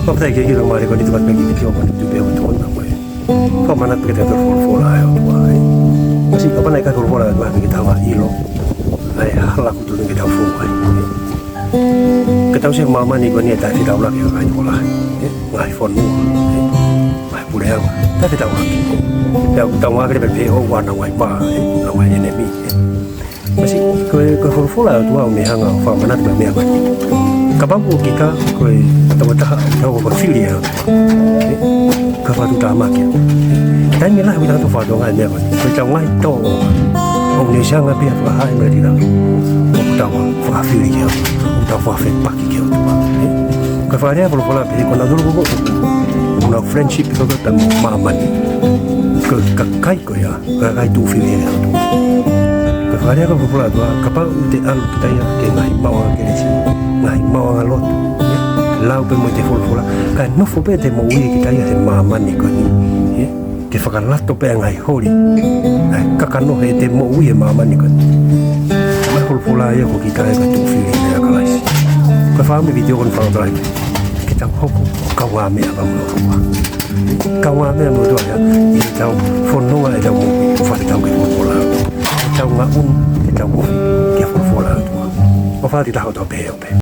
Papatay kaya kira mari ko dito kat pagi video ko dito biya ko na ko. Pamanat kita for ayo tuai. Masih apa naik for ayo tuai kita wa ilo. Ay halak tu kita for ai. Kita usah mama ni ko ni ta kita ulak ya kan ko lah. Ngai phone nu. Mai puleh apa? Ta kita ulak. Ya kita wa kita be ho wa na wa ba na wa ni mi. Masih ko for ayo tuai me hanga pamanat ba me ko. Kababu kita ko tawa-tawa tahu berfili ya. Kafatu tamak ya. Dan ni lah kita tu fadu kan dia. Kita ngai to. Ông ni sang apa apa hai mereka dah. Aku tahu fafili ya. Aku tahu fafil pagi ya tu. Kafaria perlu pola pergi kena dulu kok. Una friendship itu kan maman. Ke kakai ko ya. Kakai tu fili ya tu. Kafaria perlu pola tu. Kapal uti al kita ya ke ngai bawa ke sini. Ngai bawa ngalot. Lau pe mo te fola kan no fo pe te mo wi kita ya se mama ni ko ni te whakalat to pe ngai hori kakano he te mo wi mama ni ko ma fola ya ko kita ya tu fili ya kalais ko fa mi video kon fa dai kita hoko kawa me aba mo kawa me mo do ya i tau fo no ai da mo fa tau ke fola tau nga un te tau mo ke fola ko fa ti tau to pe